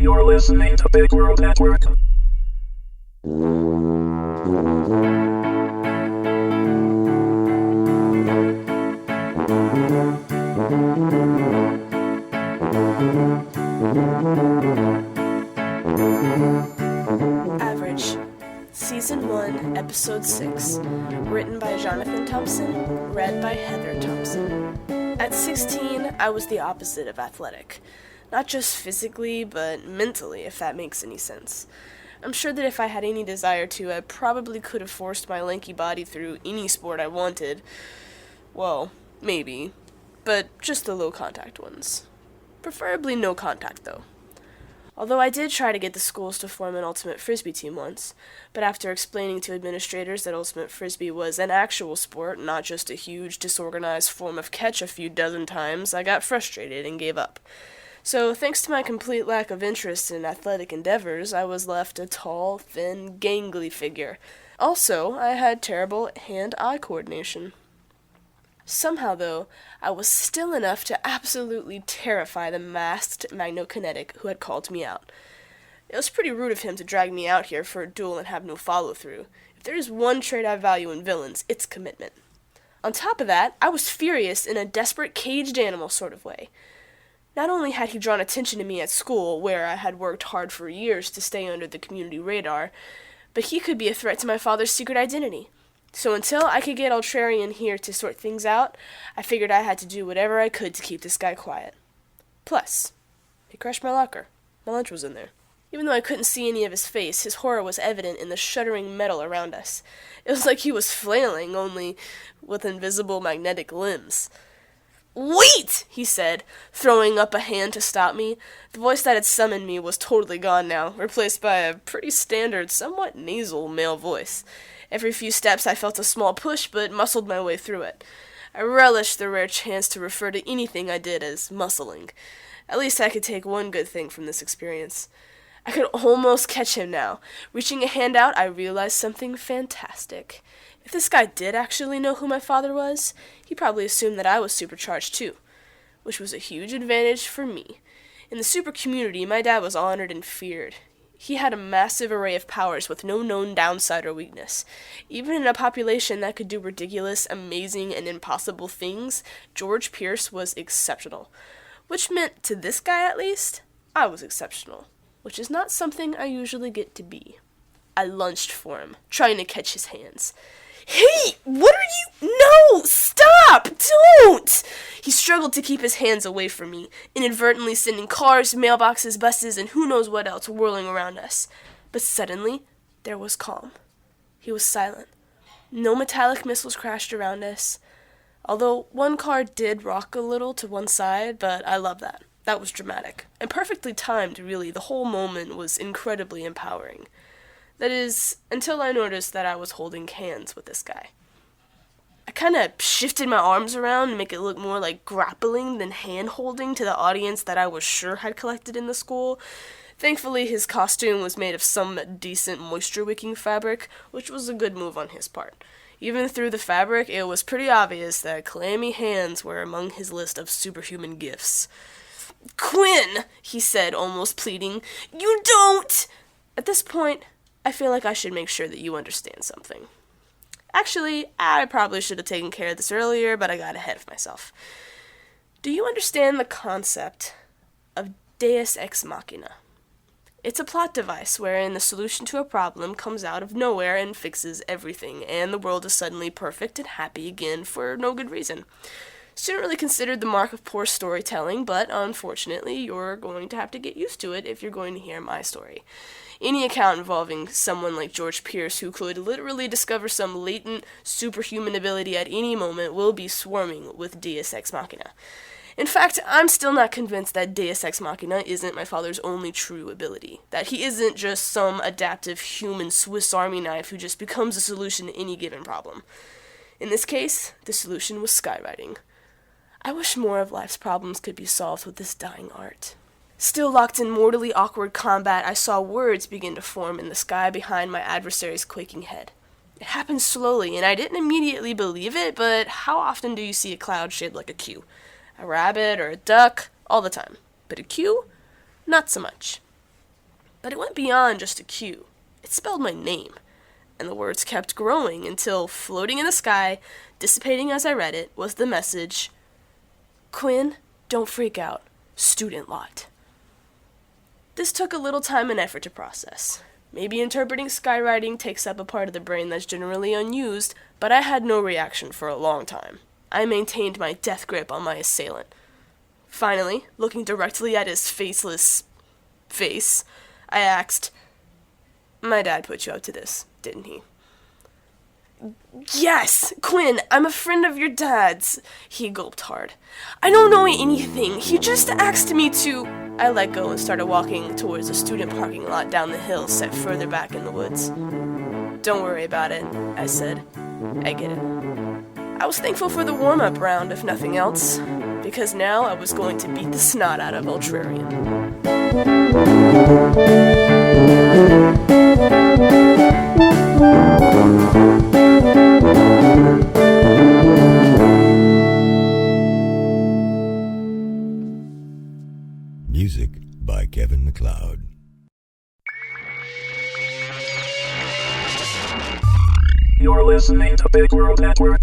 You're listening to Big World Network. Average, Season 1, Episode 6, written by Jonathan Thompson, read by Heather Thompson. At 16, I was the opposite of athletic. Not just physically, but mentally, if that makes any sense. I'm sure that if I had any desire to, I probably could have forced my lanky body through any sport I wanted. Well, maybe, but just the low-contact ones. Preferably no contact, though. Although I did try to get the schools to form an ultimate frisbee team once, but after explaining to administrators that ultimate frisbee was an actual sport, not just a huge, disorganized form of catch a few dozen times, I got frustrated and gave up. So, thanks to my complete lack of interest in athletic endeavors, I was left a tall, thin, gangly figure. Also, I had terrible hand-eye coordination. Somehow, though, I was still enough to absolutely terrify the masked Magnokinetic who had called me out. It was pretty rude of him to drag me out here for a duel and have no follow-through. If there is one trait I value in villains, it's commitment. On top of that, I was furious in a desperate caged animal sort of way. Not only had he drawn attention to me at school, where I had worked hard for years to stay under the community radar, but he could be a threat to my father's secret identity. So until I could get Ultrarian here to sort things out, I figured I had to do whatever I could to keep this guy quiet. Plus, he crashed my locker. My lunch was in there. Even though I couldn't see any of his face, his horror was evident in the shuddering metal around us. It was like he was flailing, only with invisible magnetic limbs. "Wait!" he said, throwing up a hand to stop me. The voice that had summoned me was totally gone now, replaced by a pretty standard, somewhat nasal male voice. Every few steps I felt a small push, but muscled my way through it. I relished the rare chance to refer to anything I did as muscling. At least I could take one good thing from this experience. I could almost catch him now. Reaching a hand out, I realized something fantastic. If this guy did actually know who my father was, he probably assumed that I was supercharged too, which was a huge advantage for me. In the super community, my dad was honored and feared. He had a massive array of powers with no known downside or weakness. Even in a population that could do ridiculous, amazing, and impossible things, George Pierce was exceptional. Which meant, to this guy at least, I was exceptional, which is not something I usually get to be. I lunged for him, trying to catch his hands. "Hey, what are you— No! Stop! Don't!" He struggled to keep his hands away from me, inadvertently sending cars, mailboxes, buses, and who knows what else whirling around us. But suddenly, there was calm. He was silent. No metallic missiles crashed around us, although one car did rock a little to one side, but I love that. That was dramatic, and perfectly timed, really. The whole moment was incredibly empowering. That is, until I noticed that I was holding hands with this guy. I kind of shifted my arms around to make it look more like grappling than hand-holding to the audience that I was sure had collected in the school. Thankfully, his costume was made of some decent moisture-wicking fabric, which was a good move on his part. Even through the fabric, it was pretty obvious that clammy hands were among his list of superhuman gifts. "Quinn," he said, almost pleading, "you don't—" At this point, I feel like I should make sure that you understand something. Actually, I probably should have taken care of this earlier, but I got ahead of myself. Do you understand the concept of Deus Ex Machina? It's a plot device wherein the solution to a problem comes out of nowhere and fixes everything, and the world is suddenly perfect and happy again for no good reason. It's generally considered the mark of poor storytelling, but unfortunately, you're going to have to get used to it if you're going to hear my story. Any account involving someone like George Pierce, who could literally discover some latent superhuman ability at any moment, will be swarming with Deus Ex Machina. In fact, I'm still not convinced that Deus Ex Machina isn't my father's only true ability, that he isn't just some adaptive human Swiss Army knife who just becomes a solution to any given problem. In this case, the solution was skywriting. I wish more of life's problems could be solved with this dying art. Still locked in mortally awkward combat, I saw words begin to form in the sky behind my adversary's quaking head. It happened slowly, and I didn't immediately believe it, but how often do you see a cloud shaped like a Q? A rabbit or a duck? All the time. But a Q? Not so much. But it went beyond just a cue. It spelled my name. And the words kept growing until, floating in the sky, dissipating as I read it, was the message, "Quinn, don't freak out. Student lot." This took a little time and effort to process. Maybe interpreting skywriting takes up a part of the brain that's generally unused, but I had no reaction for a long time. I maintained my death grip on my assailant. Finally, looking directly at his faceless face, I asked, "My dad put you up to this, didn't he?" "Yes, Quinn, I'm a friend of your dad's." He gulped hard. "I don't know anything. He just asked me to." I let go and started walking towards a student parking lot down the hill set further back in the woods. "Don't worry about it," I said. "I get it." I was thankful for the warm-up round, if nothing else, because now I was going to beat the snot out of Ultrarian. Music by Kevin MacLeod. You're listening to Big World Network.